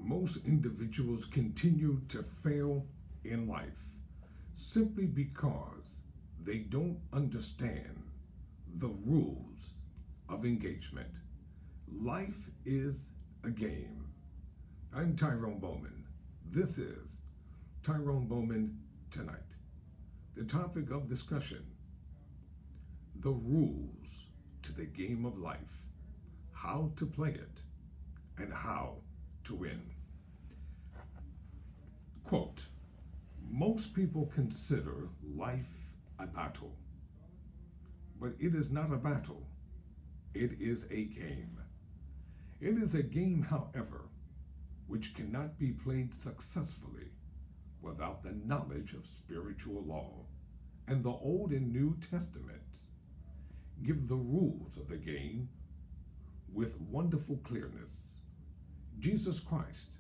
Most individuals continue to fail in life simply because they don't understand the rules of engagement. Life is a game. I'm Tyrone Bowman. This is Tyrone Bowman Tonight. The topic of discussion: the rules to the game of life, how to play it, and how to win. Quote, most people consider life a battle, but it is not a battle. It is a game. It is a game, however, which cannot be played successfully without the knowledge of spiritual law, and the Old and New Testaments give the rules of the game with wonderful clearness. Jesus Christ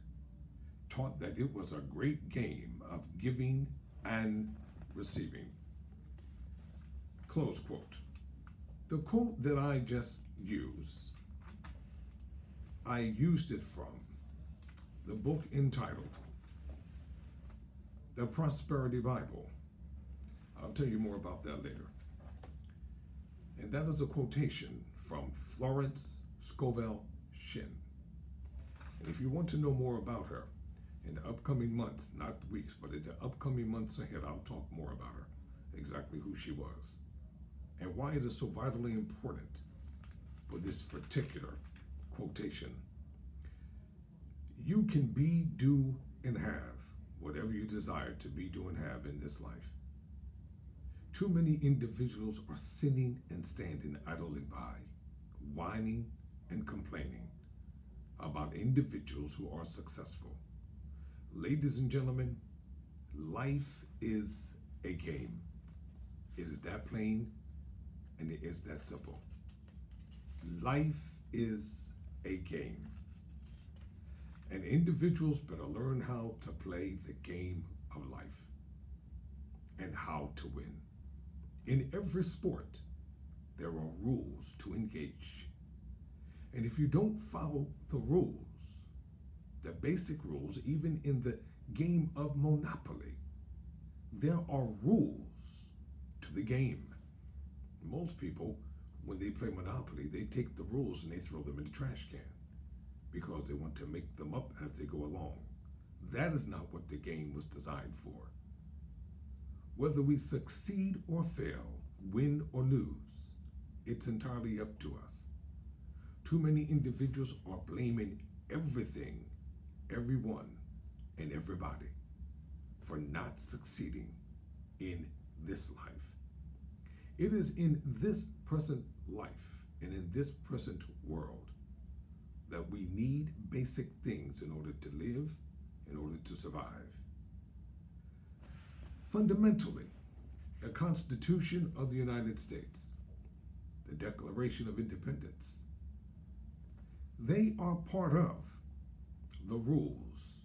taught that it was a great game of giving and receiving. Close quote. The quote that I just used, I used it from the book entitled The Prosperity Bible. I'll tell you more about that later. And that is a quotation from Florence Scovel Shinn. And if you want to know more about her, in the upcoming months, not weeks, but in the upcoming months ahead, I'll talk more about her, exactly who she was, and why it is so vitally important for this particular quotation. You can be, do, and have whatever you desire to be, do, and have in this life. Too many individuals are sitting and standing idly by, whining and complaining about individuals who are successful. Ladies and gentlemen, life is a game. It is that plain and it is that simple. Life is a game. And individuals better learn how to play the game of life and how to win. In every sport, there are rules to engage. And if you don't follow the rules, the basic rules, even in the game of Monopoly, there are rules to the game. Most people, when they play Monopoly, they take the rules and they throw them in the trash can because they want to make them up as they go along. That is not what the game was designed for. Whether we succeed or fail, win or lose, it's entirely up to us. Too many individuals are blaming everything, everyone, and everybody for not succeeding in this life. It is in this present life and in this present world that we need basic things in order to live, in order to survive. Fundamentally, the Constitution of the United States, the Declaration of Independence, they are part of the rules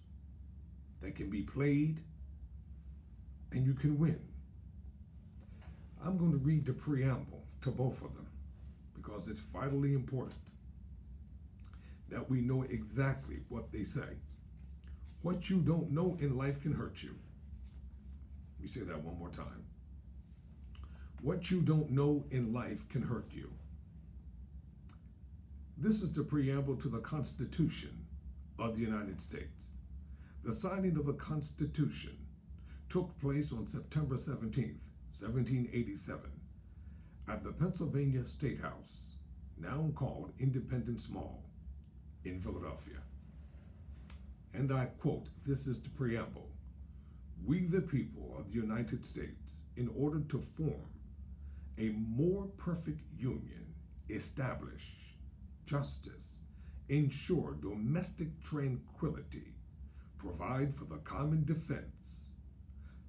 that can be played and you can win. I'm going to read the preamble to both of them because it's vitally important that we know exactly what they say. What you don't know in life can hurt you. Let me say that one more time. What you don't know in life can hurt you. This is the preamble to the Constitution of the United States. The signing of the Constitution took place on September 17th, 1787, at the Pennsylvania State House, now called Independence Mall, in Philadelphia. And I quote, this is the preamble: "We the people of the United States, in order to form a more perfect union, establish justice, ensure domestic tranquility, provide for the common defense,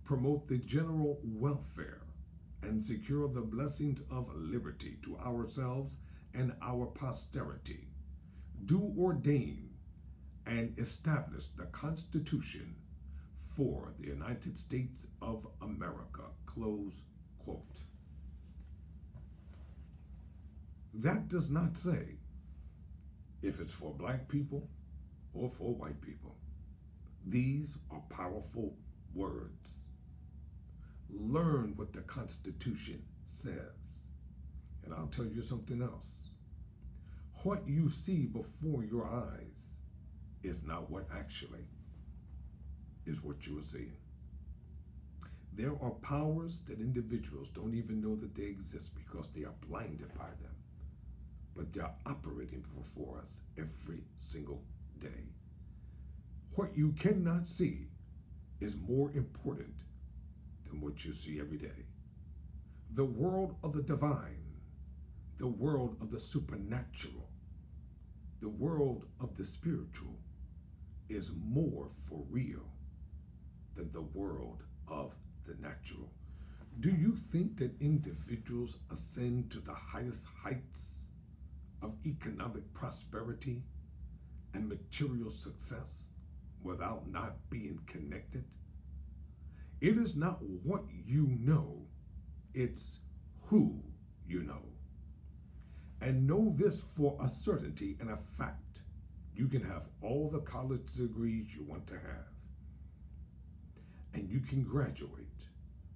promote the general welfare, and secure the blessings of liberty to ourselves and our posterity, do ordain and establish the Constitution for the United States of America." Close quote. That does not say if it's for black people, or for white people. These are powerful words. Learn what the Constitution says. And I'll tell you something else. What you see before your eyes is not what actually is what you are seeing. There are powers that individuals don't even know that they exist because they are blinded by them. But they're operating before us every single day. What you cannot see is more important than what you see every day. The world of the divine, the world of the supernatural, the world of the spiritual is more for real than the world of the natural. Do you think that individuals ascend to the highest heights of economic prosperity and material success without not being connected? It is not what you know, it's who you know. And know this for a certainty and a fact. You can have all the college degrees you want to have, and you can graduate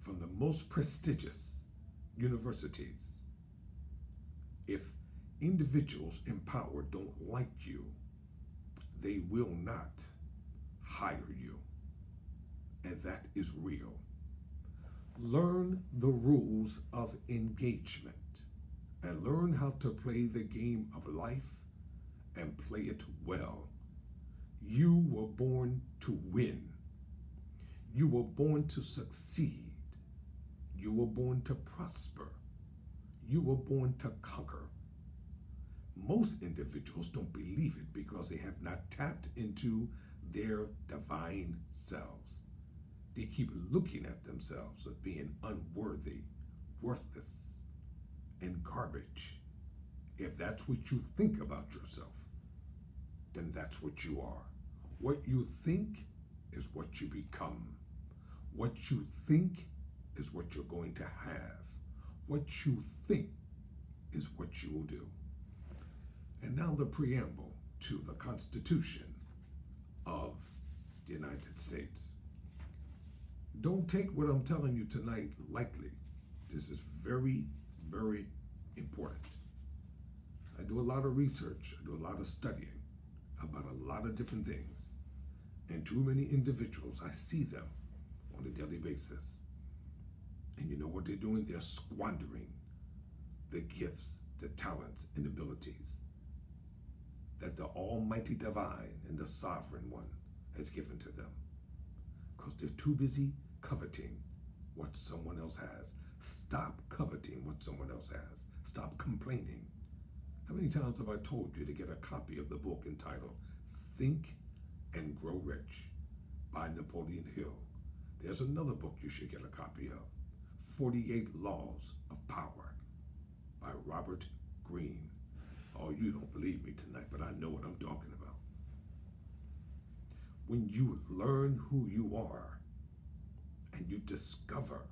from the most prestigious universities. If individuals in power don't like you, they will not hire you. And that is real. Learn the rules of engagement and learn how to play the game of life and play it well. You were born to win. You were born to succeed. You were born to prosper. You were born to conquer. Most individuals don't believe it because they have not tapped into their divine selves. They keep looking at themselves as being unworthy, worthless, and garbage. If that's what you think about yourself, then that's what you are. What you think is what you become. What you think is what you're going to have. What you think is what you will do. And now the preamble to the Constitution of the United States. Don't take what I'm telling you tonight lightly. This is very, very important. I do a lot of research. I do a lot of studying about a lot of different things. And too many individuals, I see them on a daily basis. And you know what they're doing? They're squandering the gifts, the talents, and abilities that the Almighty Divine and the Sovereign One has given to them. Because they're too busy coveting what someone else has. Stop coveting what someone else has. Stop complaining. How many times have I told you to get a copy of the book entitled Think and Grow Rich by Napoleon Hill? There's another book you should get a copy of, 48 Laws of Power by Robert Greene. Oh, you don't believe me tonight, but I know what I'm talking about. When you learn who you are and you discover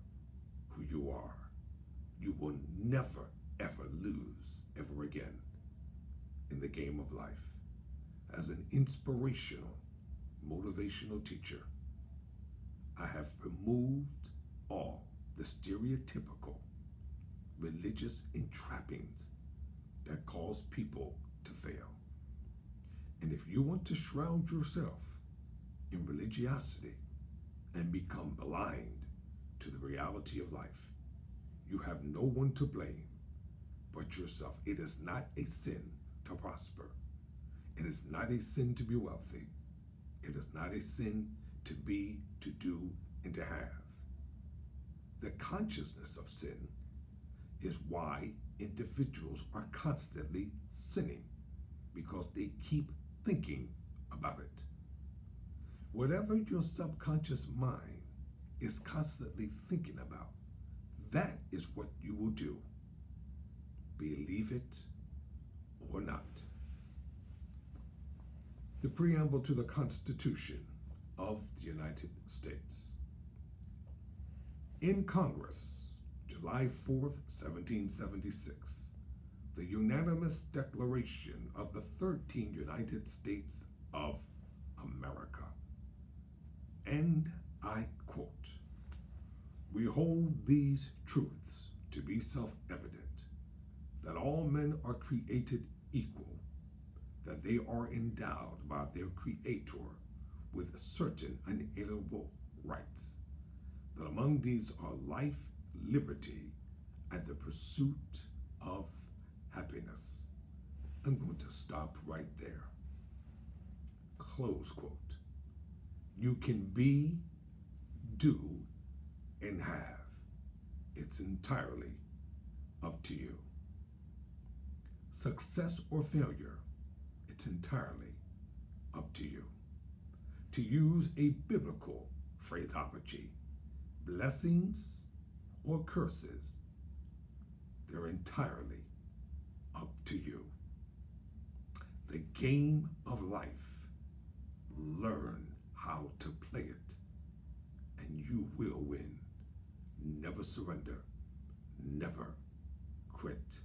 who you are, you will never, ever lose ever again in the game of life. As an inspirational, motivational teacher, I have removed all the stereotypical religious entrappings that cause people to fail. And if you want to shroud yourself in religiosity and become blind to the reality of life, you have no one to blame but yourself. It is not a sin to prosper. It is not a sin to be wealthy. It is not a sin to be, to do, and to have. The consciousness of sin is why individuals are constantly sinning, because they keep thinking about it. Whatever your subconscious mind is constantly thinking about, that is what you will do. Believe it or not. The preamble to the Constitution of the United States. In Congress, July 4th, 1776, the unanimous declaration of the 13 United States of America. And I quote, "We hold these truths to be self-evident, that all men are created equal, that they are endowed by their Creator with certain unalienable rights, that among these are life, liberty, and the pursuit of happiness." I'm going to stop right there. Close quote. You can be, do, and have. It's entirely up to you. Success or failure, it's entirely up to you. To use a biblical phraseology, blessings or curses, they're entirely up to you. The game of life, learn how to play it, and you will win. Never surrender, never quit.